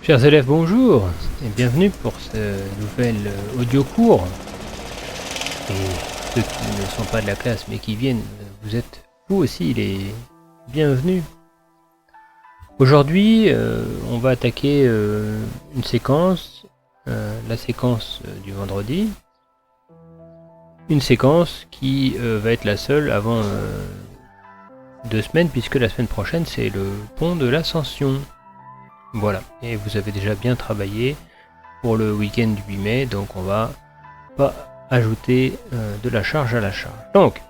Chers élèves, bonjour et bienvenue pour ce nouvel audio cours. Et ceux qui ne sont pas de la classe mais qui viennent, vous êtes vous aussi les bienvenus. Aujourd'hui, on va attaquer une séquence, la séquence du vendredi. Une séquence qui va être la seule avant 2 semaines, puisque la semaine prochaine c'est le pont de l'Ascension. Voilà, et vous avez déjà bien travaillé pour le week-end du 8 mai, donc on va pas ajouter de la charge à la charge. Donc,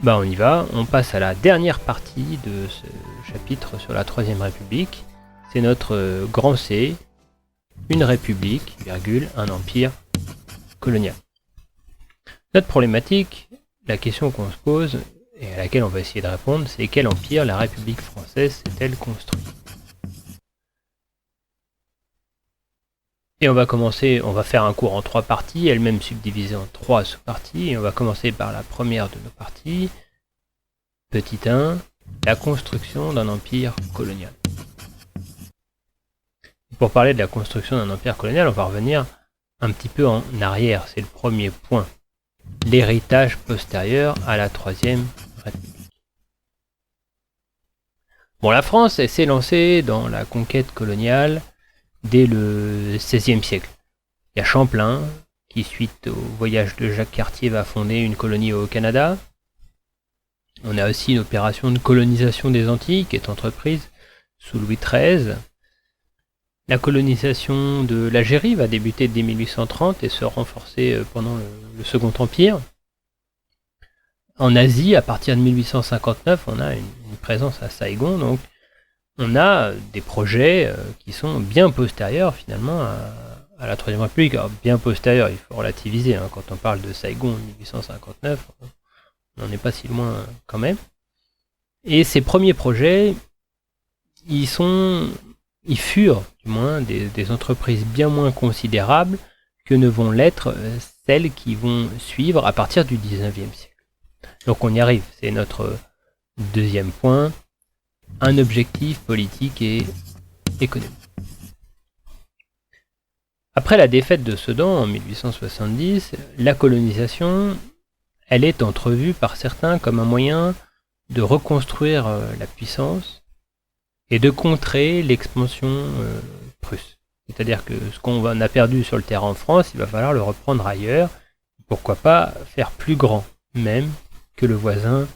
on y va, on passe à la dernière partie de ce chapitre sur la Troisième République. C'est notre grand C, une république, virgule, un empire colonial. Notre problématique, la question qu'on se pose, et à laquelle on va essayer de répondre, c'est quel empire la République française s'est-elle construite ? Et on va faire un cours en 3 parties, elle-même subdivisée en 3 sous-parties, et on va commencer par la première de nos parties, petit 1, la construction d'un empire colonial. Pour parler de la construction d'un empire colonial, on va revenir un petit peu en arrière, c'est le premier point, l'héritage postérieur à la Troisième République. Bon, la France, elle s'est lancée dans la conquête coloniale dès le XVIe siècle. Il y a Champlain, qui suite au voyage de Jacques Cartier va fonder une colonie au Canada. On a aussi une opération de colonisation des Antilles qui est entreprise sous Louis XIII. La colonisation de l'Algérie va débuter dès 1830 et se renforcer pendant le Second Empire. En Asie, à partir de 1859, on a une présence à Saigon, donc on a des projets qui sont bien postérieurs finalement à la Troisième République. Alors, bien postérieurs, il faut relativiser, hein, quand on parle de Saigon en 1859, on n'en est pas si loin quand même. Et ces premiers projets, ils furent du moins des entreprises bien moins considérables que ne vont l'être celles qui vont suivre à partir du XIXe siècle. Donc on y arrive, c'est notre deuxième point. Un objectif politique et économique. Après la défaite de Sedan en 1870, la colonisation, elle est entrevue par certains comme un moyen de reconstruire la puissance et de contrer l'expansion prusse. C'est-à-dire que ce qu'on a perdu sur le terrain en France, il va falloir le reprendre ailleurs. Pourquoi pas faire plus grand, même que le voisin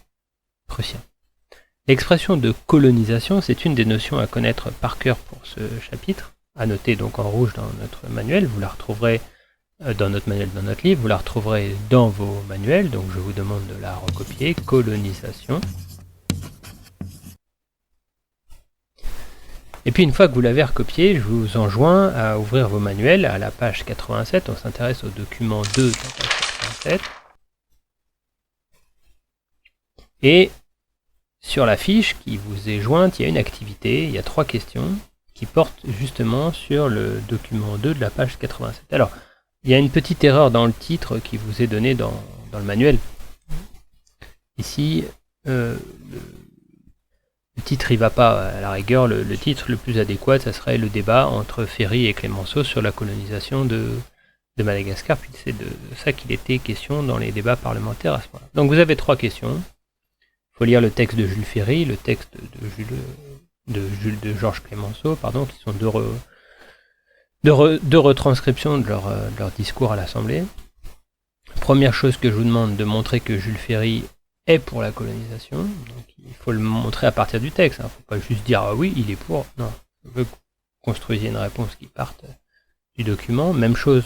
prussien. L'expression de colonisation, c'est une des notions à connaître par cœur pour ce chapitre, à noter donc en rouge dans notre manuel. Vous la retrouverez dans notre manuel, dans notre livre, vous la retrouverez dans vos manuels, donc je vous demande de la recopier, colonisation. Et puis une fois que vous l'avez recopié, je vous enjoins à ouvrir vos manuels à la page 87, on s'intéresse au document 2 de la page 87. Et sur la fiche qui vous est jointe, il y a une activité, il y a 3 questions qui portent justement sur le document 2 de la page 87. Alors, il y a une petite erreur dans le titre qui vous est donné dans le manuel. Ici, le titre il va pas, à la rigueur, le titre le plus adéquat, ça serait le débat entre Ferry et Clémenceau sur la colonisation de Madagascar, puis c'est de ça qu'il était question dans les débats parlementaires à ce moment-là. Donc vous avez 3 questions. Il faut lire le texte de Jules Ferry, le texte de Georges Clémenceau, qui sont deux retranscriptions de leur discours à l'Assemblée. Première chose que je vous demande, de montrer que Jules Ferry est pour la colonisation. Donc il faut le montrer à partir du texte. Il ne faut pas juste dire ah oui, il est pour. Non, je veux que vous construisiez une réponse qui parte du document. Même chose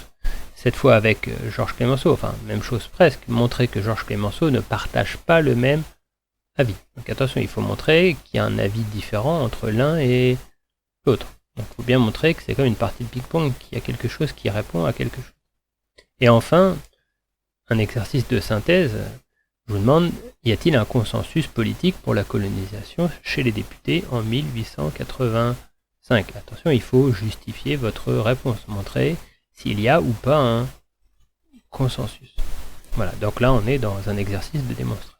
cette fois avec Georges Clémenceau, enfin même chose presque, montrer que Georges Clémenceau ne partage pas le même avis. Donc attention, il faut montrer qu'il y a un avis différent entre l'un et l'autre. Donc il faut bien montrer que c'est comme une partie de ping-pong, qu'il y a quelque chose qui répond à quelque chose. Et enfin, un exercice de synthèse, je vous demande, y a-t-il un consensus politique pour la colonisation chez les députés en 1885 ? Attention, il faut justifier votre réponse, montrer s'il y a ou pas un consensus. Voilà, donc là on est dans un exercice de démonstration.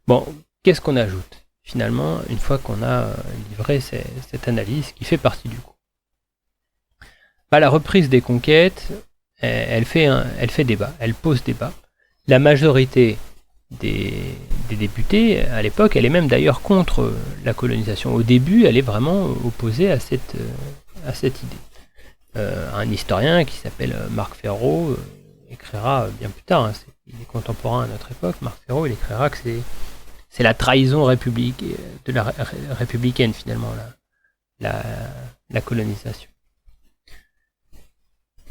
Bon, qu'est-ce qu'on ajoute ? Finalement, une fois qu'on a livré cette analyse qui fait partie du cours. La reprise des conquêtes, elle fait débat, elle pose débat. La majorité des députés, à l'époque, elle est même d'ailleurs contre la colonisation. Au début, elle est vraiment opposée à cette idée. Un historien qui s'appelle Marc Ferro écrira bien plus tard, hein, il est contemporain à notre époque, Marc Ferro, il écrira que c'est la trahison républicaine finalement, la colonisation.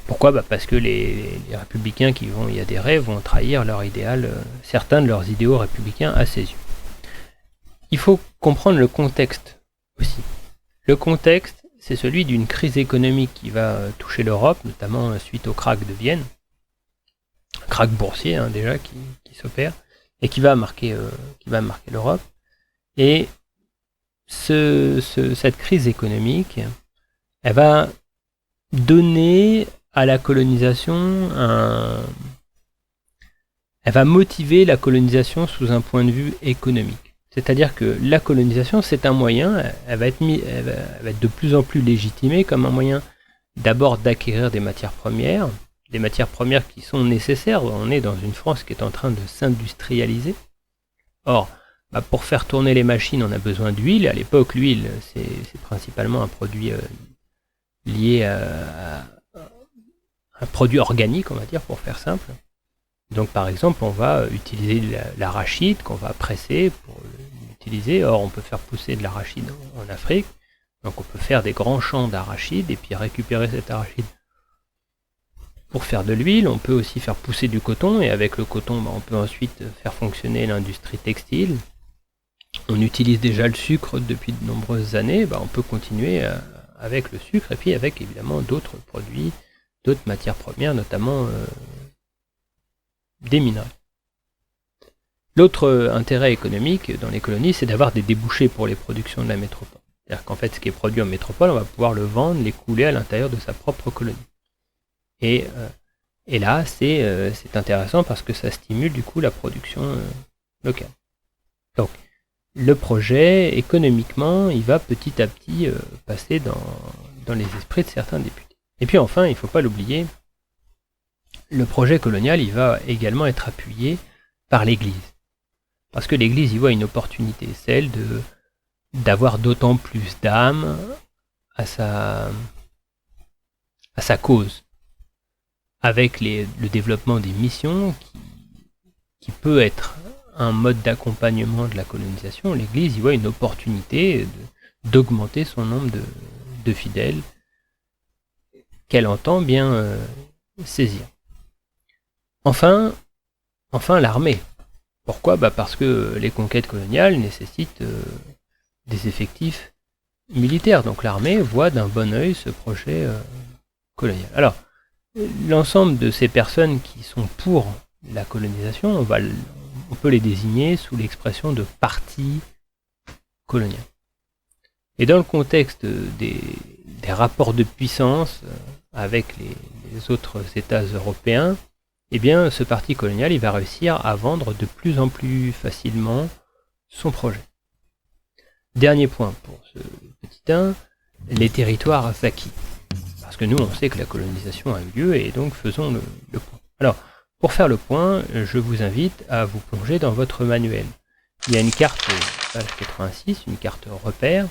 Pourquoi ? Parce que les républicains qui vont y adhérer vont trahir leur idéal, certains de leurs idéaux républicains à ses yeux. Il faut comprendre le contexte aussi. Le contexte, c'est celui d'une crise économique qui va toucher l'Europe, notamment suite au krach de Vienne, un krach boursier déjà qui s'opère, et qui va marquer l'Europe. Et cette crise économique, elle va donner à la colonisation elle va motiver la colonisation sous un point de vue économique. C'est-à-dire que la colonisation, c'est un moyen, elle va être de plus en plus légitimée comme un moyen d'abord d'acquérir des matières premières qui sont nécessaires. On est dans une France qui est en train de s'industrialiser. Or, pour faire tourner les machines, on a besoin d'huile. À l'époque, l'huile, c'est principalement un produit lié à un produit organique, on va dire, pour faire simple. Donc par exemple, on va utiliser l'arachide qu'on va presser pour l'utiliser. Or, on peut faire pousser de l'arachide en Afrique. Donc on peut faire des grands champs d'arachide et puis récupérer cet arachide pour faire de l'huile. On peut aussi faire pousser du coton, et avec le coton, on peut ensuite faire fonctionner l'industrie textile. On utilise déjà le sucre depuis de nombreuses années. On peut continuer avec le sucre et puis avec évidemment d'autres produits, d'autres matières premières, notamment des minerais. L'autre intérêt économique dans les colonies, c'est d'avoir des débouchés pour les productions de la métropole. C'est-à-dire qu'en fait, ce qui est produit en métropole, on va pouvoir le vendre, l'écouler à l'intérieur de sa propre colonie. Et là, c'est intéressant parce que ça stimule du coup la production locale. Donc, le projet, économiquement, il va petit à petit passer dans les esprits de certains députés. Et puis enfin, il ne faut pas l'oublier, le projet colonial, il va également être appuyé par l'Église. Parce que l'Église y voit une opportunité, celle d'avoir d'autant plus d'âme à sa cause. Avec le développement des missions, qui peut être un mode d'accompagnement de la colonisation, l'Église y voit une opportunité d'augmenter son nombre de fidèles qu'elle entend bien saisir. Enfin l'armée. Pourquoi ? Parce que les conquêtes coloniales nécessitent des effectifs militaires. Donc l'armée voit d'un bon œil ce projet colonial. Alors, l'ensemble de ces personnes qui sont pour la colonisation, on peut les désigner sous l'expression de parti colonial. Et dans le contexte des rapports de puissance avec les autres États européens, eh bien, ce parti colonial, il va réussir à vendre de plus en plus facilement son projet. Dernier point pour ce petit 1, les territoires acquis. Parce que nous, on sait que la colonisation a eu lieu, et donc faisons le point. Alors, pour faire le point, je vous invite à vous plonger dans votre manuel. Il y a une carte, page 86, une carte repère,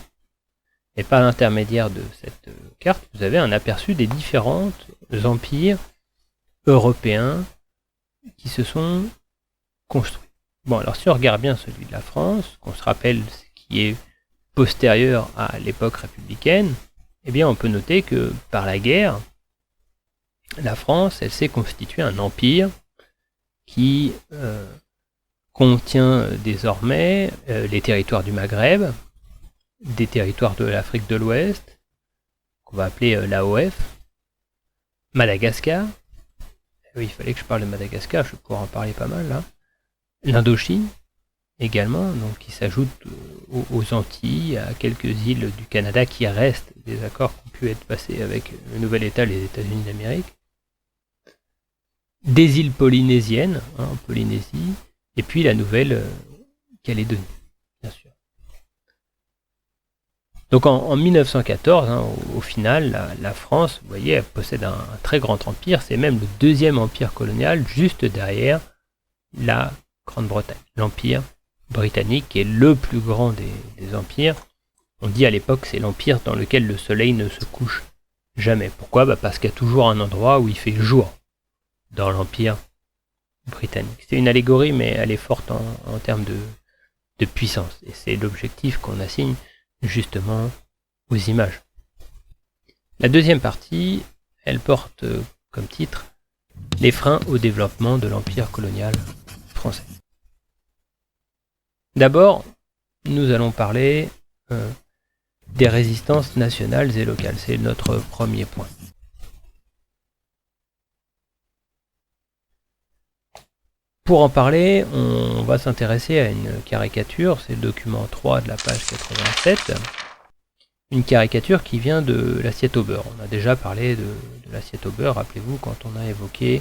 et par l'intermédiaire de cette carte, vous avez un aperçu des différents empires européens qui se sont construits. Bon, alors si on regarde bien celui de la France, qu'on se rappelle ce qui est postérieur à l'époque républicaine, eh bien on peut noter que par la guerre, la France, elle s'est constituée un empire qui contient désormais les territoires du Maghreb, des territoires de l'Afrique de l'Ouest, qu'on va appeler l'AOF, Madagascar. Oui, il fallait que je parle de Madagascar, je vais pouvoir en parler pas mal là. L'Indochine également, donc qui s'ajoute aux Antilles, à quelques îles du Canada qui restent des accords qui ont pu être passés avec le nouvel État, les États-Unis d'Amérique. Des îles polynésiennes, en Polynésie, et puis la Nouvelle-Calédonie, bien sûr. Donc en 1914, hein, au final, la France, vous voyez, elle possède un très grand empire. C'est même le deuxième empire colonial, juste derrière la Grande-Bretagne. L'empire britannique qui est le plus grand des empires. On dit à l'époque c'est l'empire dans lequel le soleil ne se couche jamais. Pourquoi ? Parce qu'il y a toujours un endroit où il fait jour dans l'empire britannique. C'est une allégorie, mais elle est forte en termes de puissance. Et c'est l'objectif qu'on assigne justement aux images. La deuxième partie, elle porte comme titre « Les freins au développement de l'empire colonial français ». D'abord, nous allons parler des résistances nationales et locales. C'est notre premier point. Pour en parler, on va s'intéresser à une caricature, c'est le document 3 de la page 87, une caricature qui vient de l'assiette au beurre. On a déjà parlé de l'assiette au beurre, rappelez-vous, quand on a évoqué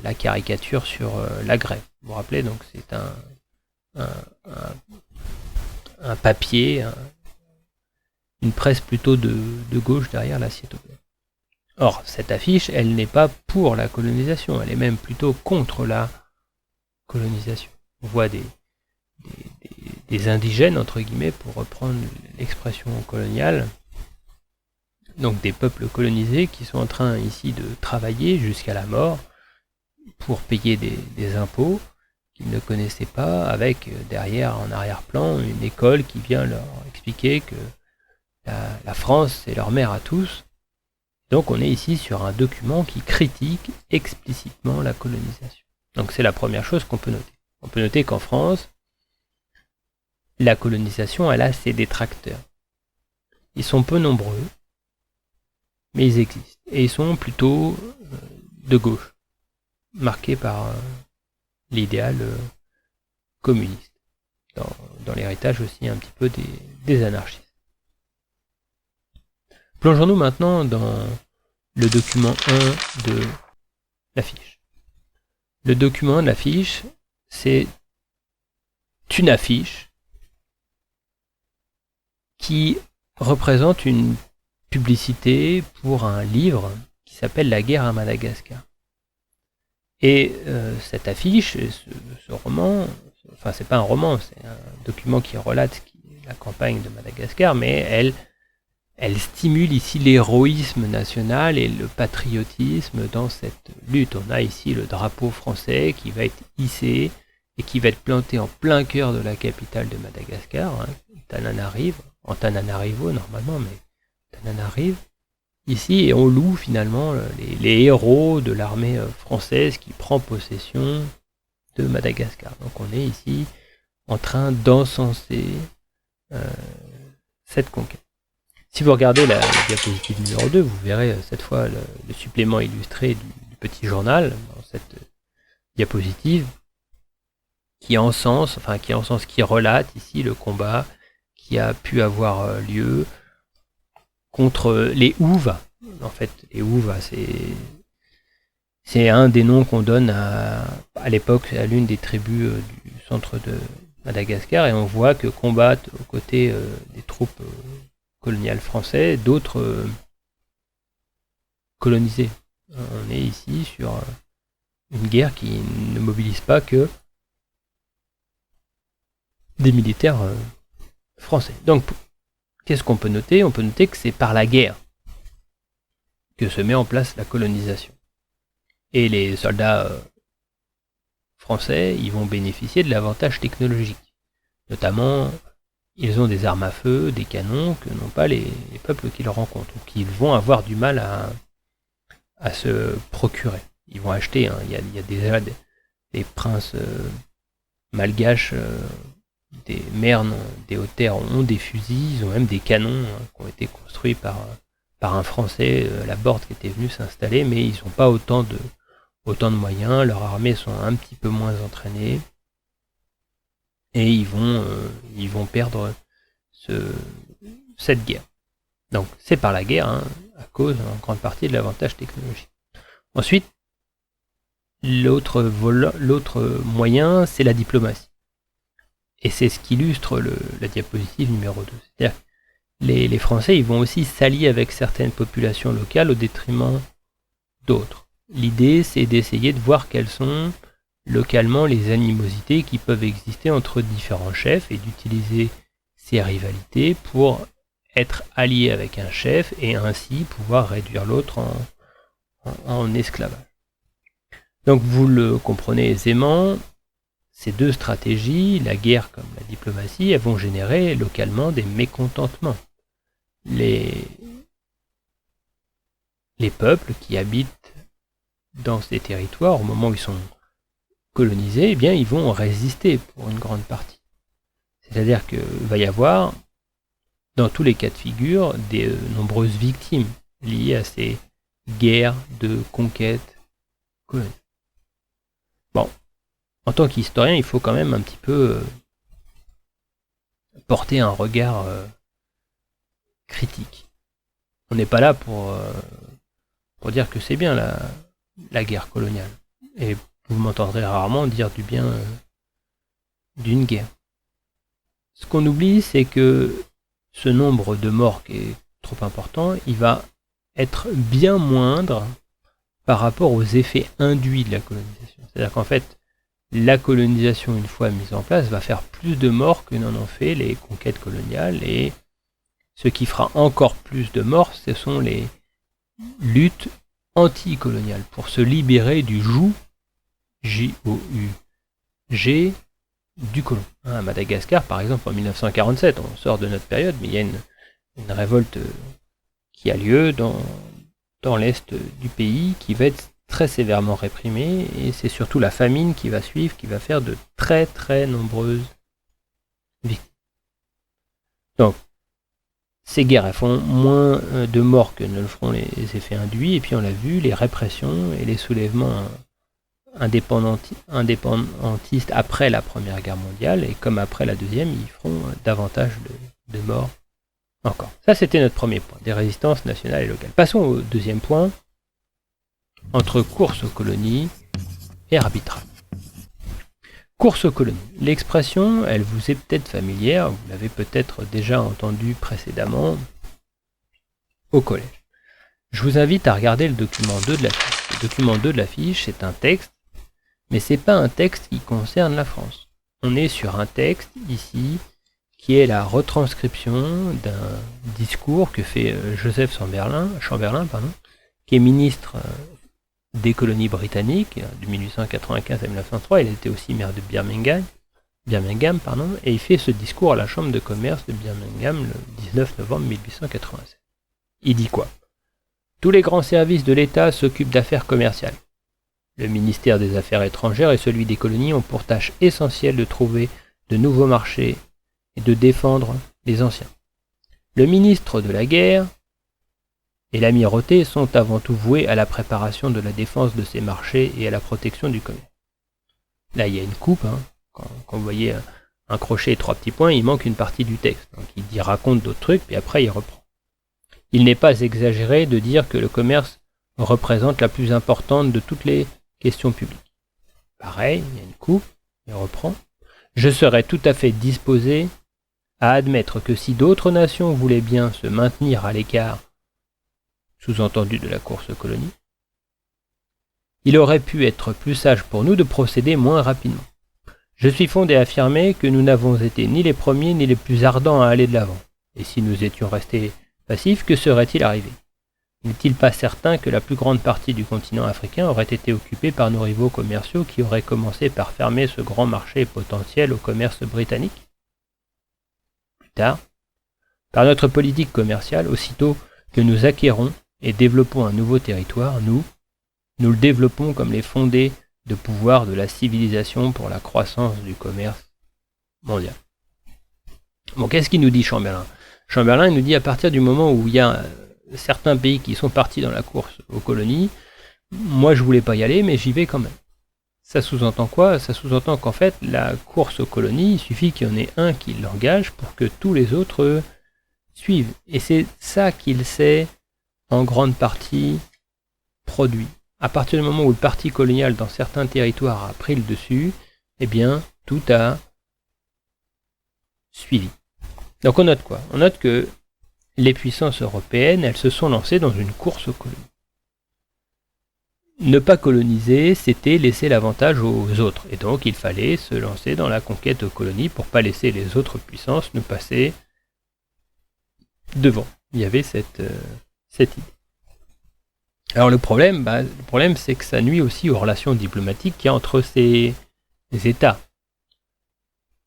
la caricature sur la grève. Vous vous rappelez, donc c'est un papier, une presse plutôt de gauche derrière l'assiette au beurre. Or, cette affiche, elle n'est pas pour la colonisation, elle est même plutôt contre la colonisation. On voit des indigènes, entre guillemets, pour reprendre l'expression coloniale, donc des peuples colonisés qui sont en train ici de travailler jusqu'à la mort pour payer des impôts qu'ils ne connaissaient pas, avec derrière, en arrière-plan, une école qui vient leur expliquer que la France, c'est leur mère à tous. Donc on est ici sur un document qui critique explicitement la colonisation. Donc c'est la première chose qu'on peut noter. On peut noter qu'en France, la colonisation, elle a ses détracteurs. Ils sont peu nombreux, mais ils existent. Et ils sont plutôt de gauche, marqués par l'idéal communiste. Dans l'héritage aussi un petit peu des anarchistes. Plongeons-nous maintenant dans le document 1 de l'affiche. Le document de l'affiche, c'est une affiche qui représente une publicité pour un livre qui s'appelle La guerre à Madagascar. Et cette affiche, ce roman, enfin c'est pas un roman, c'est un document qui relate la campagne de Madagascar, mais elle stimule ici l'héroïsme national et le patriotisme dans cette lutte. On a ici le drapeau français qui va être hissé et qui va être planté en plein cœur de la capitale de Madagascar, Antananarivo normalement, mais Antananarivo ici, et on loue finalement les héros de l'armée française qui prend possession de Madagascar. Donc on est ici en train d'encenser cette conquête. Si vous regardez la diapositive numéro 2, vous verrez cette fois le supplément illustré du petit journal dans cette diapositive qui relate ici le combat qui a pu avoir lieu contre les Houva. En fait, les Houva, c'est un des noms qu'on donne à l'époque à l'une des tribus du centre de Madagascar, et on voit que combattent aux côtés des troupes coloniales françaises d'autres colonisés. On est ici sur une guerre qui ne mobilise pas que des militaires français. Donc, qu'est-ce qu'on peut noter ? On peut noter que c'est par la guerre que se met en place la colonisation. Et les soldats français, ils vont bénéficier de l'avantage technologique. Notamment, ils ont des armes à feu, des canons que n'ont pas les peuples qu'ils rencontrent, ou qu'ils vont avoir du mal à se procurer. Ils vont acheter, il y a déjà des princes malgaches, des mernes, des hautes-terres ont des fusils, ils ont même des canons qui ont été construits par un Français, la Borde, qui était venu s'installer, mais ils n'ont pas autant de moyens, leurs armées sont un petit peu moins entraînées, et ils vont perdre cette guerre. Donc c'est par la guerre, à cause en grande partie de l'avantage technologique. Ensuite, l'autre moyen, c'est la diplomatie. Et c'est ce qu'illustre la diapositive numéro 2. C'est-à-dire les Français ils vont aussi s'allier avec certaines populations locales au détriment d'autres. L'idée, c'est d'essayer de voir quelles sont localement les animosités qui peuvent exister entre différents chefs et d'utiliser ces rivalités pour être allié avec un chef et ainsi pouvoir réduire l'autre en esclavage. Donc vous le comprenez aisément, ces deux stratégies, la guerre comme la diplomatie, elles vont générer localement des mécontentements. Les peuples qui habitent dans ces territoires, au moment où ils sont colonisés, eh bien, ils vont résister pour une grande partie. C'est-à-dire qu'il va y avoir, dans tous les cas de figure, des nombreuses victimes liées à ces guerres de conquête coloniale. Bon, en tant qu'historien, il faut quand même un petit peu porter un regard critique. On n'est pas là pour dire que c'est bien la guerre coloniale. Et vous m'entendrez rarement dire du bien d'une guerre. Ce qu'on oublie, c'est que ce nombre de morts qui est trop important, il va être bien moindre par rapport aux effets induits de la colonisation. C'est-à-dire qu'en fait, la colonisation, une fois mise en place, va faire plus de morts que n'en ont fait les conquêtes coloniales, et ce qui fera encore plus de morts, ce sont les luttes anticoloniales pour se libérer du joug, J-O-U-G, du colon. À Madagascar, par exemple, en 1947, on sort de notre période, mais il y a une révolte qui a lieu dans l'est du pays, qui va être très sévèrement réprimée, et c'est surtout la famine qui va suivre, qui va faire de très très nombreuses victimes. Donc, ces guerres, elles font moins de morts que ne le feront les effets induits, et puis on l'a vu, les répressions et les soulèvements indépendantistes après la Première Guerre mondiale, et comme après la Deuxième, ils feront davantage de morts encore. Ça, c'était notre premier point, des résistances nationales et locales. Passons au deuxième point, entre course aux colonies et arbitrage. Course aux colonies. L'expression, elle vous est peut-être familière, vous l'avez peut-être déjà entendue précédemment au collège. Je vous invite à regarder le document 2 de la fiche. Le document 2 de la fiche, c'est un texte, mais c'est pas un texte qui concerne la France. On est sur un texte ici qui est la retranscription d'un discours que fait Joseph Chamberlain, qui est ministre des colonies britanniques de 1895 à 1903. Il était aussi maire de Birmingham, et il fait ce discours à la Chambre de commerce de Birmingham le 19 novembre 1887. Il dit quoi ? Tous les grands services de l'État s'occupent d'affaires commerciales. Le ministère des Affaires étrangères et celui des colonies ont pour tâche essentielle de trouver de nouveaux marchés et de défendre les anciens. Le ministre de la guerre et l'amirauté sont avant tout voués à la préparation de la défense de ces marchés et à la protection du commerce. Là, il y a une coupe, quand vous voyez un crochet et 3 petits points, il manque une partie du texte. Donc il raconte d'autres trucs, puis après il reprend. Il n'est pas exagéré de dire que le commerce représente la plus importante de toutes les questions publiques. Pareil, il y a une coupe, il reprend. Je serais tout à fait disposé à admettre que si d'autres nations voulaient bien se maintenir à l'écart, sous-entendu de la course aux colonies, il aurait pu être plus sage pour nous de procéder moins rapidement. Je suis fondé à affirmer que nous n'avons été ni les premiers ni les plus ardents à aller de l'avant. Et si nous étions restés passifs, que serait-il arrivé ? N'est-il pas certain que la plus grande partie du continent africain aurait été occupée par nos rivaux commerciaux qui auraient commencé par fermer ce grand marché potentiel au commerce britannique ? Plus tard, par notre politique commerciale, aussitôt que nous acquérons et développons un nouveau territoire, nous le développons comme les fondés de pouvoir de la civilisation pour la croissance du commerce mondial. Bon, qu'est-ce qu'il nous dit Chamberlain ? Chamberlain nous dit à partir du moment où il y a certains pays qui sont partis dans la course aux colonies, moi je voulais pas y aller, mais j'y vais quand même. Ça sous-entend quoi ? Ça sous-entend qu'en fait, la course aux colonies, il suffit qu'il y en ait un qui l'engage pour que tous les autres suivent. Et c'est ça qu'il s'est en grande partie produit. À partir du moment où le parti colonial dans certains territoires a pris le dessus, eh bien, tout a suivi. Donc on note quoi ? On note que les puissances européennes, elles se sont lancées dans une course aux colonies. Ne pas coloniser, c'était laisser l'avantage aux autres. Et donc, il fallait se lancer dans la conquête aux colonies pour ne pas laisser les autres puissances nous passer devant. Il y avait cette idée. Alors le problème, c'est que ça nuit aussi aux relations diplomatiques qu'il y a entre ces États.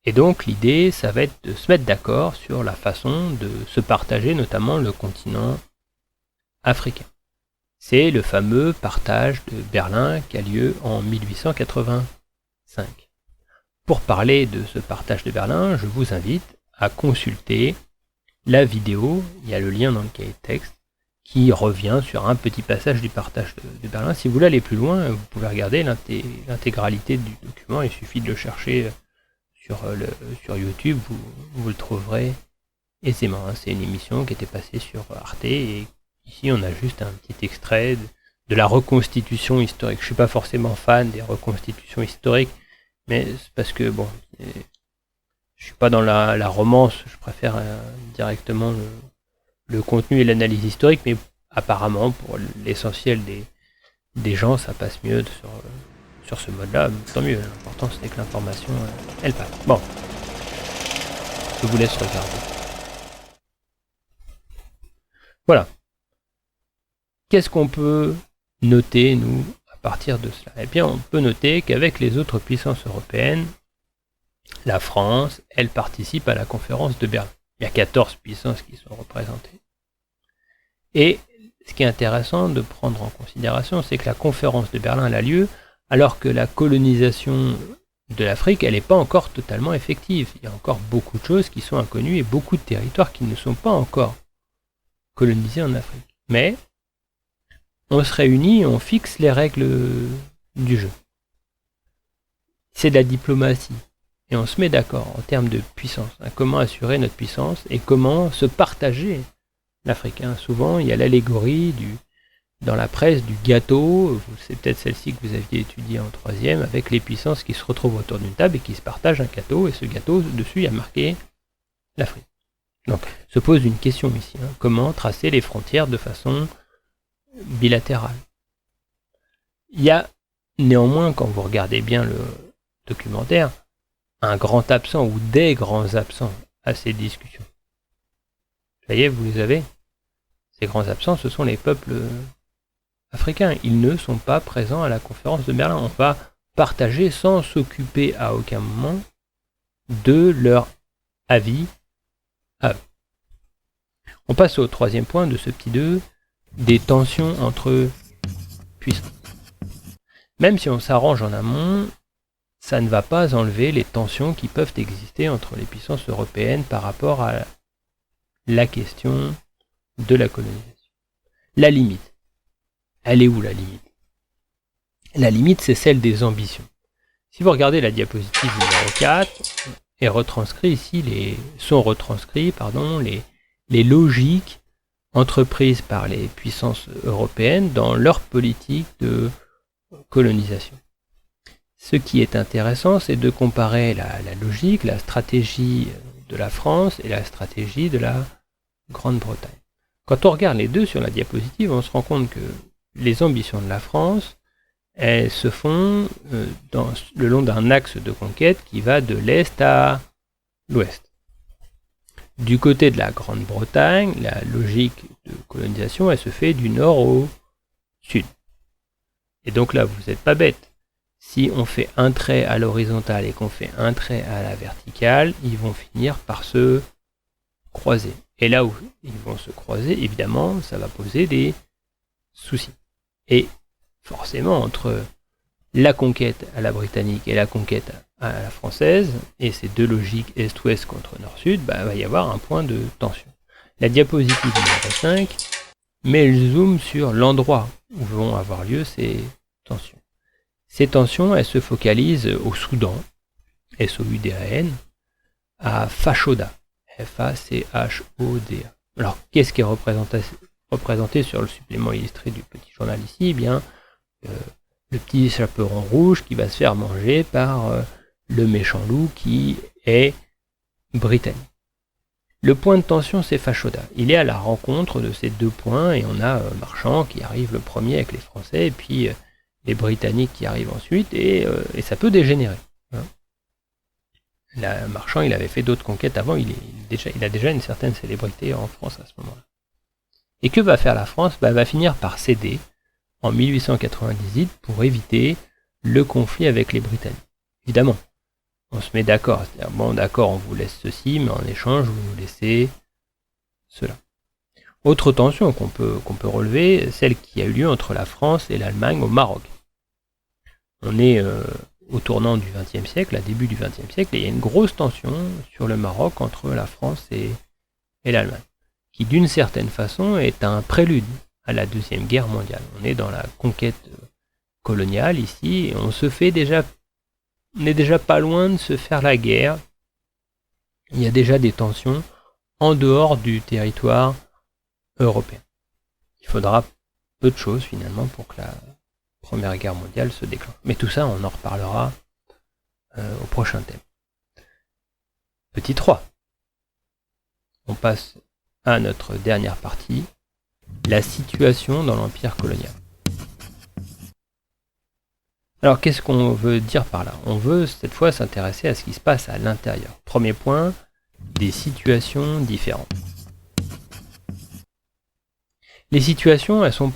Et donc l'idée, ça va être de se mettre d'accord sur la façon de se partager notamment le continent africain. C'est le fameux partage de Berlin qui a lieu en 1885. Pour parler de ce partage de Berlin, je vous invite à consulter la vidéo, il y a le lien dans le cahier de texte, qui revient sur un petit passage du partage de Berlin. Si vous voulez aller plus loin, vous pouvez regarder l'intégralité du document, il suffit de le chercher sur YouTube, vous le trouverez aisément. C'est une émission qui était passée sur Arte, et ici on a juste un petit extrait de la reconstitution historique. Je ne suis pas forcément fan des reconstitutions historiques, mais c'est parce que bon, je suis pas dans la romance, je préfère directement le contenu et l'analyse historique, mais apparemment pour l'essentiel des gens ça passe mieux sur ce mode-là, tant mieux. L'important c'est que l'information elle passe. Bon, je vous laisse regarder. Voilà. Qu'est-ce qu'on peut noter, nous, à partir de cela? Eh bien, on peut noter qu'avec les autres puissances européennes, la France, elle participe à la conférence de Berlin. Il y a 14 puissances qui sont représentées. Et ce qui est intéressant de prendre en considération, c'est que la conférence de Berlin elle a lieu alors que la colonisation de l'Afrique, elle n'est pas encore totalement effective. Il y a encore beaucoup de choses qui sont inconnues et beaucoup de territoires qui ne sont pas encore colonisés en Afrique. Mais on se réunit et on fixe les règles du jeu. C'est de la diplomatie. Et on se met d'accord en termes de puissance. Comment assurer notre puissance et comment se partager l'Afrique. Souvent, il y a l'allégorie dans la presse du gâteau. C'est peut-être celle-ci que vous aviez étudiée en 3e, avec les puissances qui se retrouvent autour d'une table et qui se partagent un gâteau. Et ce gâteau, dessus, il y a marqué l'Afrique. Donc, se pose une question ici. Comment tracer les frontières de façon bilatérale? Il y a néanmoins, quand vous regardez bien le documentaire, un grand absent ou des grands absents à ces discussions. Ça y est, vous les avez. Ces grands absents, ce sont les peuples africains. Ils ne sont pas présents à la conférence de Berlin. On va partager sans s'occuper à aucun moment de leur avis à eux. On passe au 3e point de ce petit 2, des tensions entre puissances. Même si on s'arrange en amont, ça ne va pas enlever les tensions qui peuvent exister entre les puissances européennes par rapport à la question de la colonisation. La limite. Elle est où la limite? La limite, c'est celle des ambitions. Si vous regardez la diapositive numéro 4, sont retranscrits les logiques entreprises par les puissances européennes dans leur politique de colonisation. Ce qui est intéressant, c'est de comparer la logique, la stratégie de la France et la stratégie de la Grande-Bretagne. Quand on regarde les deux sur la diapositive, on se rend compte que les ambitions de la France, elles se font le long d'un axe de conquête qui va de l'est à l'ouest. Du côté de la Grande-Bretagne, la logique de colonisation, elle se fait du nord au sud. Et donc là, vous n'êtes pas bête. Si on fait un trait à l'horizontale et qu'on fait un trait à la verticale, ils vont finir par se croiser. Et là où ils vont se croiser, évidemment, ça va poser des soucis. Et forcément, entre la conquête à la britannique et la conquête à la française, et ces deux logiques est-ouest contre nord-sud, il va y avoir un point de tension. La diapositive numéro 5 met le zoom sur l'endroit où vont avoir lieu ces tensions. Ces tensions, elles se focalisent au Soudan, S-O-U-D-A-N, à Fashoda, F-A-C-H-O-D-A. Alors, qu'est-ce qui est représenté sur le supplément illustré du petit journal ici? Eh bien, le petit chaperon rouge qui va se faire manger par le méchant loup qui est britannique. Le point de tension, c'est Fachoda. Il est à la rencontre de ces deux points, et on a Marchand qui arrive le premier avec les Français, et puis les Britanniques qui arrivent ensuite, et ça peut dégénérer. Hein. Marchand, il avait fait d'autres conquêtes avant, il a déjà une certaine célébrité en France à ce moment-là. Et que va faire la France? Elle va finir par céder en 1898 pour éviter le conflit avec les Britanniques. Évidemment, on se met d'accord, c'est-à-dire, bon d'accord, on vous laisse ceci, mais en échange, vous nous laissez cela. Autre tension qu'on peut relever, celle qui a eu lieu entre la France et l'Allemagne au Maroc. On est au tournant du XXe siècle, à début du XXe siècle, et il y a une grosse tension sur le Maroc entre la France et l'Allemagne, qui d'une certaine façon est un prélude à la Deuxième Guerre mondiale. On est dans la conquête coloniale ici, et on n'est déjà pas loin de se faire la guerre. Il y a déjà des tensions en dehors du territoire européen. Il faudra peu de choses finalement pour que la Première Guerre mondiale se déclenche. Mais tout ça, on en reparlera au prochain thème. Petit 3. On passe à notre dernière partie, la situation dans l'empire colonial. Alors qu'est-ce qu'on veut dire par là? On veut cette fois s'intéresser à ce qui se passe à l'intérieur. Premier point, des situations différentes. Les situations, elles sont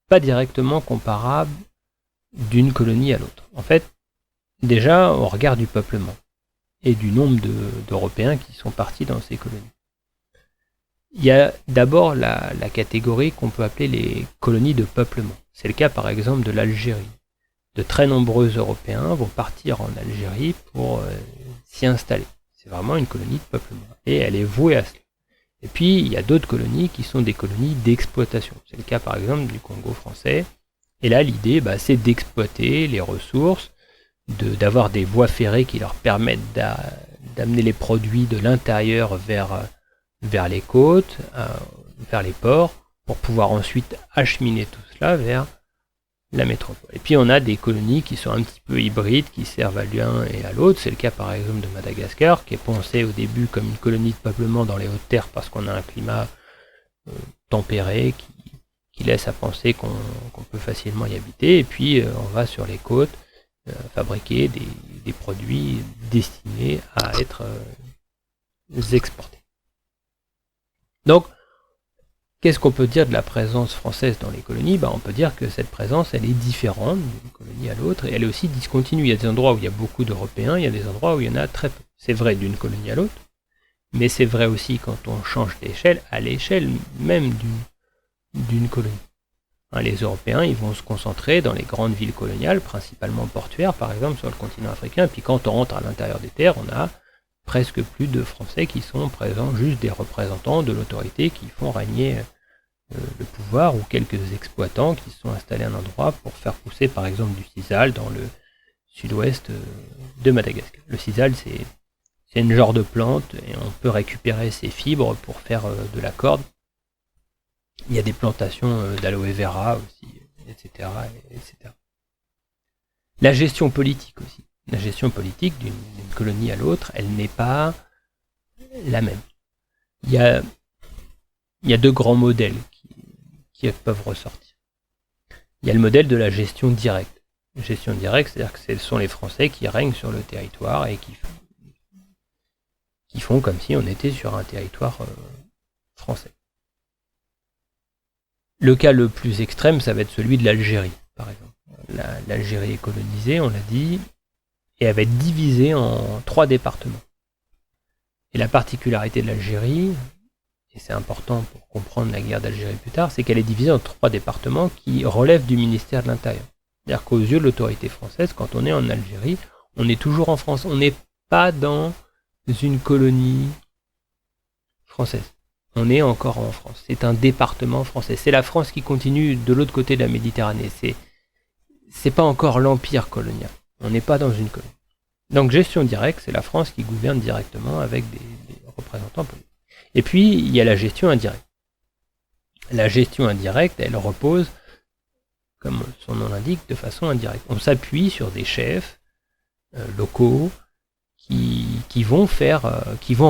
pas directement comparables d'une colonie à l'autre. En fait, déjà au regard du peuplement et du nombre d'Européens qui sont partis dans ces colonies. Il y a d'abord la catégorie qu'on peut appeler les colonies de peuplement. C'est le cas par exemple de l'Algérie. De très nombreux Européens vont partir en Algérie pour s'y installer. C'est vraiment une colonie de peuplement. Et elle est vouée à cela. Et puis, il y a d'autres colonies qui sont des colonies d'exploitation. C'est le cas par exemple du Congo français. Et là, l'idée, c'est d'exploiter les ressources, d'avoir des voies ferrées qui leur permettent d'amener les produits de l'intérieur vers les côtes, vers les ports, pour pouvoir ensuite acheminer tout cela vers la métropole. Et puis on a des colonies qui sont un petit peu hybrides, qui servent à l'un et à l'autre. C'est le cas par exemple de Madagascar, qui est pensé au début comme une colonie de peuplement dans les hautes terres parce qu'on a un climat tempéré qui laisse à penser qu'on peut facilement y habiter. Et puis on va sur les côtes fabriquer des produits destinés à être exportés. Donc, qu'est-ce qu'on peut dire de la présence française dans les colonies? On peut dire que cette présence, elle est différente d'une colonie à l'autre, et elle est aussi discontinue. Il y a des endroits où il y a beaucoup d'Européens, il y a des endroits où il y en a très peu. C'est vrai d'une colonie à l'autre, mais c'est vrai aussi quand on change d'échelle, à l'échelle même d'une colonie. Les Européens, ils vont se concentrer dans les grandes villes coloniales, principalement portuaires, par exemple, sur le continent africain, et puis quand on rentre à l'intérieur des terres, on a presque plus de Français qui sont présents, juste des représentants de l'autorité qui font régner le pouvoir, ou quelques exploitants qui se sont installés à un endroit pour faire pousser par exemple du sisal dans le sud-ouest de Madagascar. Le sisal, c'est une genre de plante et on peut récupérer ses fibres pour faire de la corde. Il y a des plantations d'aloe vera aussi, etc., etc. La gestion politique aussi. La gestion politique d'une colonie à l'autre, elle n'est pas la même. Il y a deux grands modèles qui peuvent ressortir. Il y a le modèle de la gestion directe. La gestion directe, c'est-à-dire que ce sont les Français qui règnent sur le territoire et qui font comme si on était sur un territoire français. Le cas le plus extrême, ça va être celui de l'Algérie, par exemple. L'Algérie est colonisée, on l'a dit, et elle va être divisée en 3 départements. Et la particularité de l'Algérie, et c'est important pour comprendre la guerre d'Algérie plus tard, c'est qu'elle est divisée en 3 départements qui relèvent du ministère de l'Intérieur. C'est-à-dire qu'aux yeux de l'autorité française, quand on est en Algérie, on est toujours en France. On n'est pas dans une colonie française. On est encore en France. C'est un département français. C'est la France qui continue de l'autre côté de la Méditerranée. C'est pas encore l'empire colonial. On n'est pas dans une colonie. Donc gestion directe, c'est la France qui gouverne directement avec des représentants politiques. Et puis, il y a la gestion indirecte. La gestion indirecte, elle repose, comme son nom l'indique, de façon indirecte. On s'appuie sur des chefs locaux qui qui vont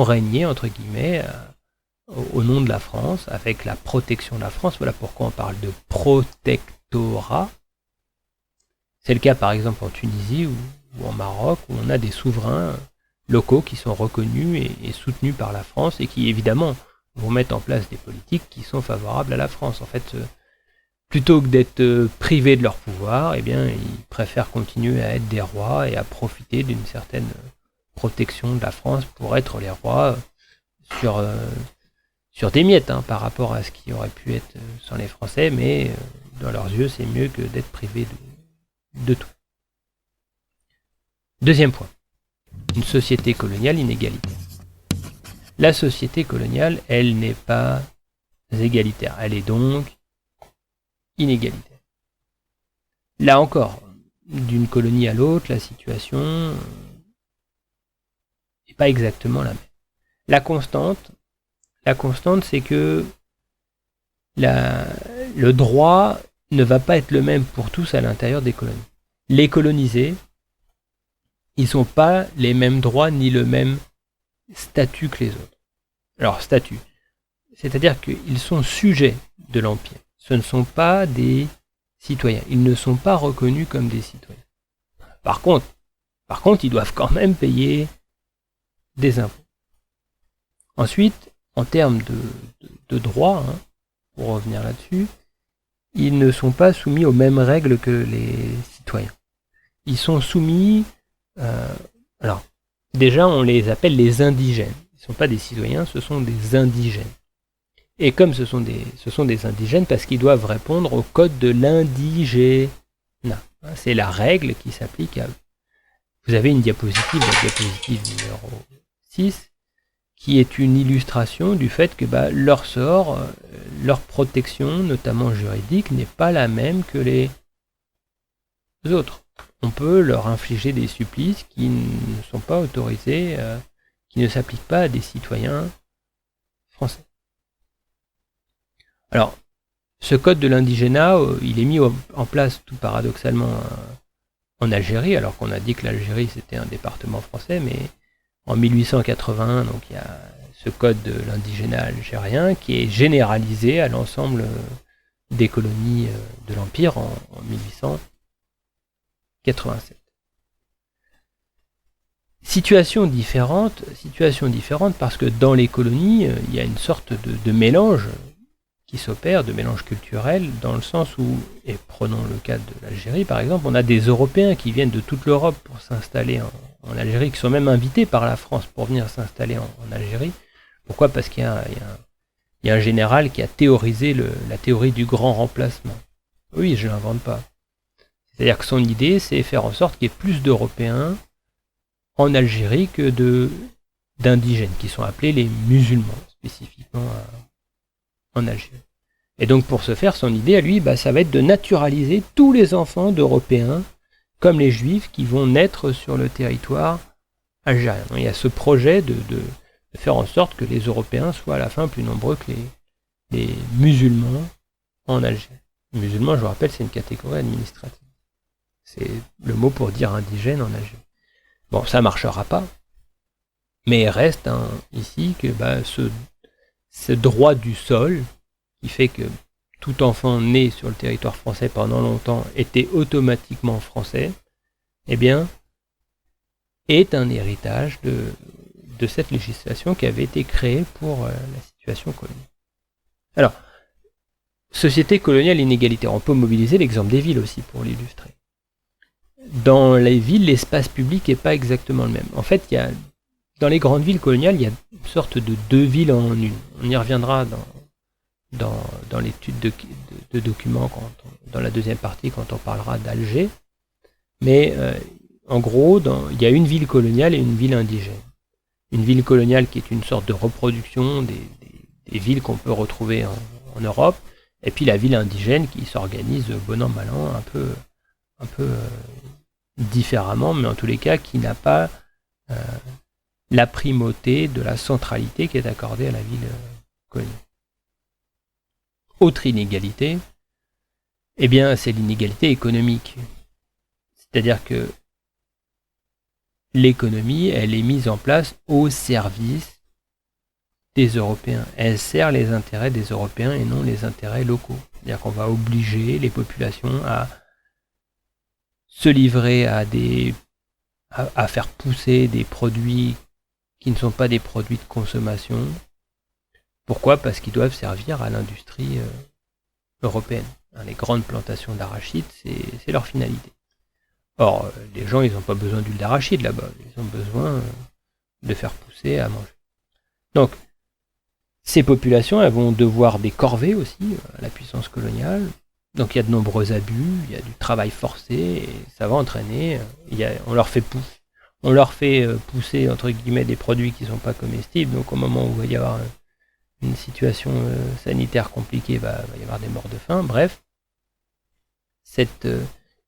régner entre guillemets au nom de la France, avec la protection de la France. Voilà pourquoi on parle de protectorat. C'est le cas par exemple en Tunisie ou en Maroc, où on a des souverains locaux qui sont reconnus et soutenus par la France et qui évidemment vont mettre en place des politiques qui sont favorables à la France. En fait, plutôt que d'être privés de leur pouvoir, eh bien, ils préfèrent continuer à être des rois et à profiter d'une certaine protection de la France pour être les rois sur des miettes par rapport à ce qui aurait pu être sans les Français, mais dans leurs yeux, c'est mieux que d'être privé de tout. Deuxième point, une société coloniale inégalitaire. La société coloniale, elle n'est pas égalitaire, elle est donc inégalitaire. Là encore, d'une colonie à l'autre, la situation n'est pas exactement la même. La constante, c'est que le droit ne va pas être le même pour tous à l'intérieur des colonies. Les colonisés, ils n'ont pas les mêmes droits ni le même statut que les autres. Alors, statut, c'est-à-dire qu'ils sont sujets de l'Empire. Ce ne sont pas des citoyens. Ils ne sont pas reconnus comme des citoyens. Par contre, ils doivent quand même payer des impôts. Ensuite, en termes de droit, pour revenir là-dessus, ils ne sont pas soumis aux mêmes règles que les citoyens. Ils sont soumis... alors, déjà, on les appelle les indigènes. Ils ne sont pas des citoyens, ce sont des indigènes. Et comme ce sont des indigènes, parce qu'ils doivent répondre au code de l'indigénat. C'est la règle qui s'applique à eux. Vous avez une diapositive, la diapositive numéro 6, qui est une illustration du fait que leur sort, leur protection, notamment juridique, n'est pas la même que les autres. On peut leur infliger des supplices qui ne sont pas autorisés, qui ne s'appliquent pas à des citoyens français. Alors, ce code de l'indigénat, il est mis en place tout paradoxalement en Algérie, alors qu'on a dit que l'Algérie c'était un département français, mais en 1881, donc il y a ce code de l'indigénat algérien qui est généralisé à l'ensemble des colonies de l'Empire en 1887. Situation différente parce que dans les colonies, il y a une sorte de mélange qui s'opère, de mélange culturel, dans le sens où, et prenons le cas de l'Algérie par exemple, on a des Européens qui viennent de toute l'Europe pour s'installer en Algérie, qui sont même invités par la France pour venir s'installer en Algérie. Pourquoi ? Parce qu'il y a un général qui a théorisé la théorie du grand remplacement. Oui, je ne l'invente pas. C'est-à-dire que son idée, c'est faire en sorte qu'il y ait plus d'Européens en Algérie que d'indigènes, qui sont appelés les musulmans, spécifiquement en Algérie. Et donc pour ce faire, son idée à lui, ça va être de naturaliser tous les enfants d'Européens, comme les Juifs, qui vont naître sur le territoire algérien. Il y a ce projet de faire en sorte que les Européens soient à la fin plus nombreux que les musulmans en Algérie. Les musulmans, je vous rappelle, c'est une catégorie administrative. C'est le mot pour dire indigène en Algérie. Bon, ça ne marchera pas, mais il reste ici que ce droit du sol, qui fait que tout enfant né sur le territoire français pendant longtemps était automatiquement français, eh bien, est un héritage de cette législation qui avait été créée pour la situation coloniale. Alors, société coloniale inégalitaire, on peut mobiliser l'exemple des villes aussi pour l'illustrer. Dans les villes, l'espace public n'est pas exactement le même. En fait, dans les grandes villes coloniales, il y a une sorte de deux villes en une. On y reviendra dans l'étude de documents dans la deuxième partie quand on parlera d'Alger. Mais en gros, il y a une ville coloniale et une ville indigène. Une ville coloniale qui est une sorte de reproduction des villes qu'on peut retrouver en Europe, et puis la ville indigène qui s'organise bon an mal an, un peu différemment, mais en tous les cas qui n'a pas la primauté de la centralité qui est accordée à la ville coloniale. Autre inégalité, eh bien c'est l'inégalité économique. C'est-à-dire que l'économie, elle est mise en place au service des Européens. Elle sert les intérêts des Européens et non les intérêts locaux. C'est-à-dire qu'on va obliger les populations à se livrer à faire pousser des produits qui ne sont pas des produits de consommation. Pourquoi ? Parce qu'ils doivent servir à l'industrie européenne. Les grandes plantations d'arachide, c'est leur finalité. Or, les gens, ils n'ont pas besoin d'huile d'arachide là-bas. Ils ont besoin de faire pousser à manger. Donc, ces populations, elles vont devoir des corvées aussi à la puissance coloniale. Donc, il y a de nombreux abus, il y a du travail forcé, et ça va entraîner. On leur fait pousser, entre guillemets, des produits qui ne sont pas comestibles. Donc, au moment où il va y avoir une situation sanitaire compliquée, va y avoir des morts de faim. Bref, cette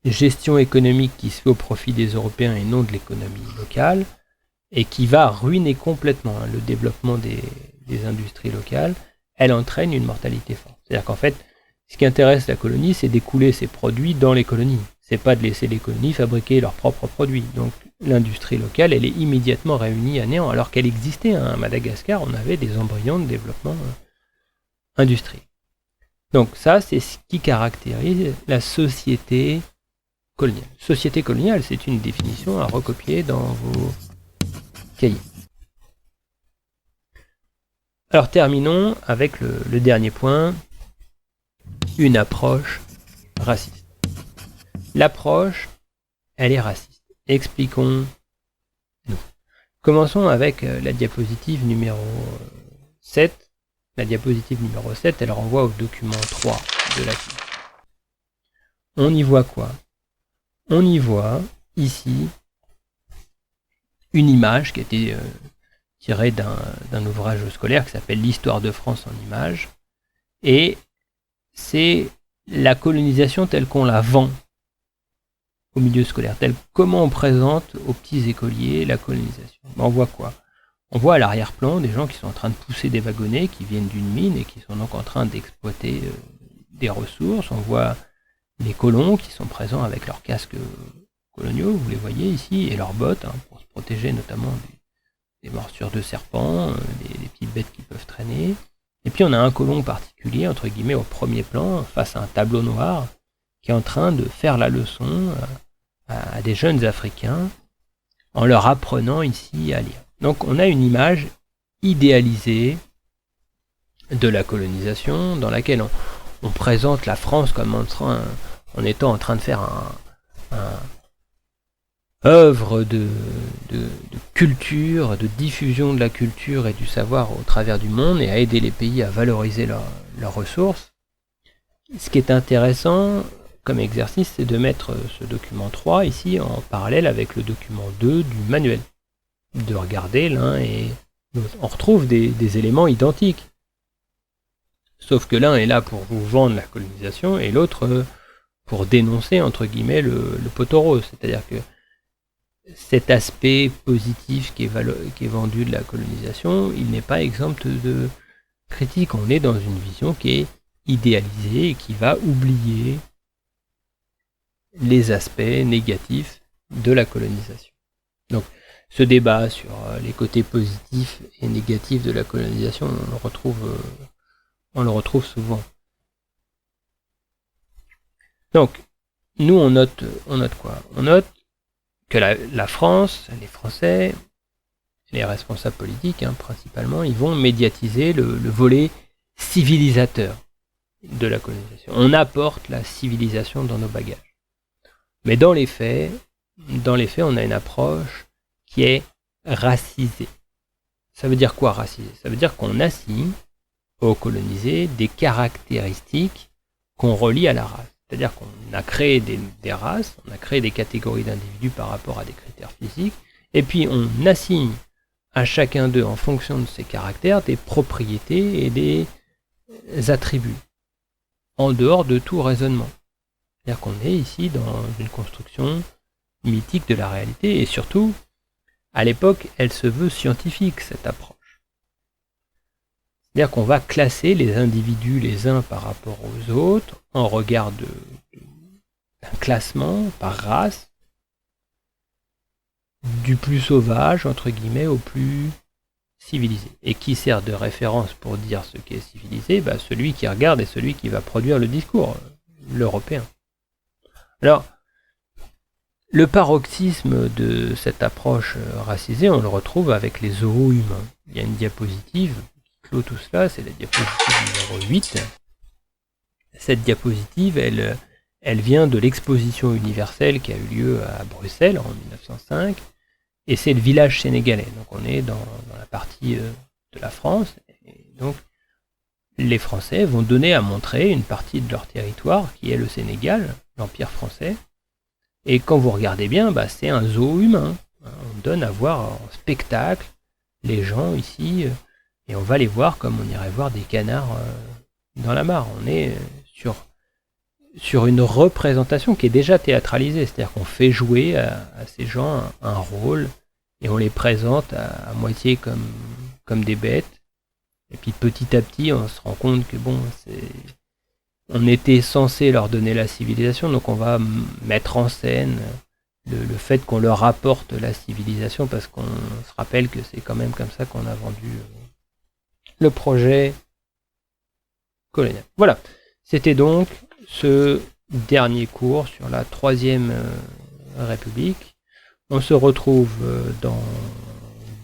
gestion économique qui se fait au profit des Européens et non de l'économie locale, et qui va ruiner complètement le développement des industries locales, elle entraîne une mortalité forte. C'est-à-dire qu'en fait, ce qui intéresse la colonie, c'est d'écouler ses produits dans les colonies. C'est pas de laisser les colonies fabriquer leurs propres produits. Donc l'industrie locale, elle est immédiatement réunie à néant, alors qu'elle existait. À Madagascar, on avait des embryons de développement industriel. Donc ça, c'est ce qui caractérise la société coloniale. Société coloniale, c'est une définition à recopier dans vos cahiers. Alors terminons avec le dernier point, une approche raciste. L'approche, elle est raciste. Expliquons-nous. Commençons avec la diapositive numéro 7. La diapositive numéro 7, elle renvoie au document 3 de la CNIL. On y voit quoi ? On y voit ici une image qui a été tirée d'un ouvrage scolaire qui s'appelle l'Histoire de France en images. Et c'est la colonisation telle qu'on la vend au milieu scolaire, comment on présente aux petits écoliers la colonisation. On voit quoi ? On voit à l'arrière-plan des gens qui sont en train de pousser des wagonnets, qui viennent d'une mine et qui sont donc en train d'exploiter des ressources. On voit les colons qui sont présents avec leurs casques coloniaux, vous les voyez ici, et leurs bottes, pour se protéger notamment des morsures de serpents, des petites bêtes qui peuvent traîner. Et puis on a un colon particulier, entre guillemets, au premier plan, face à un tableau noir, qui est en train de faire la leçon à des jeunes Africains, en leur apprenant ici à lire. Donc on a une image idéalisée de la colonisation, dans laquelle on présente la France comme en étant en train de faire un œuvre de culture, de diffusion de la culture et du savoir au travers du monde, et à aider les pays à valoriser leurs ressources. Ce qui est intéressant comme exercice, c'est de mettre ce document 3 ici en parallèle avec le document 2 du manuel. De regarder l'un et l'autre. On retrouve des éléments identiques. Sauf que l'un est là pour vous vendre la colonisation et l'autre pour dénoncer, entre guillemets, le poteau rose. C'est-à-dire que cet aspect positif qui est vendu de la colonisation, il n'est pas exempt de critique. On est dans une vision qui est idéalisée et qui va oublier les aspects négatifs de la colonisation. Donc, ce débat sur les côtés positifs et négatifs de la colonisation, on le retrouve souvent. Donc, nous, on note quoi ? On note que la France, les Français, les responsables politiques, principalement, ils vont médiatiser le volet civilisateur de la colonisation. On apporte la civilisation dans nos bagages. Mais dans les faits, on a une approche qui est racisée. Ça veut dire quoi, racisé ? Ça veut dire qu'on assigne aux colonisés des caractéristiques qu'on relie à la race. C'est-à-dire qu'on a créé des races, on a créé des catégories d'individus par rapport à des critères physiques, et puis on assigne à chacun d'eux, en fonction de ses caractères, des propriétés et des attributs, en dehors de tout raisonnement. C'est-à-dire qu'on est ici dans une construction mythique de la réalité, et surtout, à l'époque, elle se veut scientifique, cette approche. C'est-à-dire qu'on va classer les individus les uns par rapport aux autres, en regard d'un classement par race, du plus sauvage, entre guillemets, au plus civilisé. Et qui sert de référence pour dire ce qu'est civilisé? Celui qui regarde et celui qui va produire le discours, l'Européen. Alors, le paroxysme de cette approche racisée, on le retrouve avec les zoos-humains. Il y a une diapositive qui clôt tout cela, c'est la diapositive numéro 8. Cette diapositive, elle vient de l'exposition universelle qui a eu lieu à Bruxelles en 1905, et c'est le village sénégalais. Donc on est dans la partie de la France, et donc les Français vont donner à montrer une partie de leur territoire qui est le Sénégal, l'Empire français. Et quand vous regardez bien, c'est un zoo humain. On donne à voir en spectacle les gens ici, et on va les voir comme on irait voir des canards dans la mare. On est sur une représentation qui est déjà théâtralisée, c'est-à-dire qu'on fait jouer à ces gens un rôle, et on les présente à moitié comme des bêtes. Et puis petit à petit, on se rend compte que on était censé leur donner la civilisation, donc on va mettre en scène le fait qu'on leur apporte la civilisation, parce qu'on se rappelle que c'est quand même comme ça qu'on a vendu le projet colonial. Voilà, c'était donc ce dernier cours sur la Troisième République. On se retrouve dans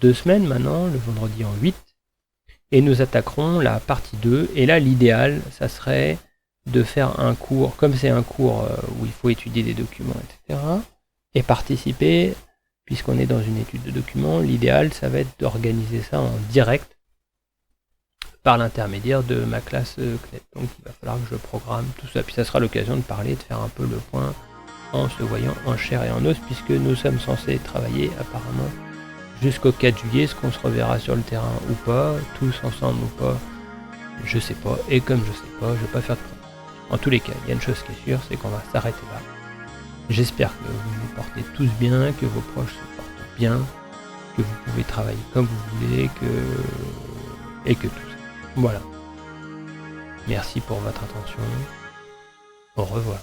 2 semaines maintenant, le vendredi en 8, et nous attaquerons la partie 2. Et là, l'idéal, ça serait de faire un cours, comme c'est un cours où il faut étudier des documents, etc., et participer, puisqu'on est dans une étude de documents, l'idéal, ça va être d'organiser ça en direct par l'intermédiaire de ma classe CNET. Donc il va falloir que je programme tout ça. Puis ça sera l'occasion de parler, de faire un peu le point en se voyant en chair et en os, puisque nous sommes censés travailler apparemment jusqu'au 4 juillet. Est-ce qu'on se reverra sur le terrain ou pas, tous ensemble ou pas, je sais pas. Et comme je sais pas, je vais pas faire de projet. En tous les cas, il y a une chose qui est sûre, c'est qu'on va s'arrêter là. J'espère que vous vous portez tous bien, que vos proches se portent bien, que vous pouvez travailler comme vous voulez, et que tout ça. Voilà. Merci pour votre attention. Au revoir.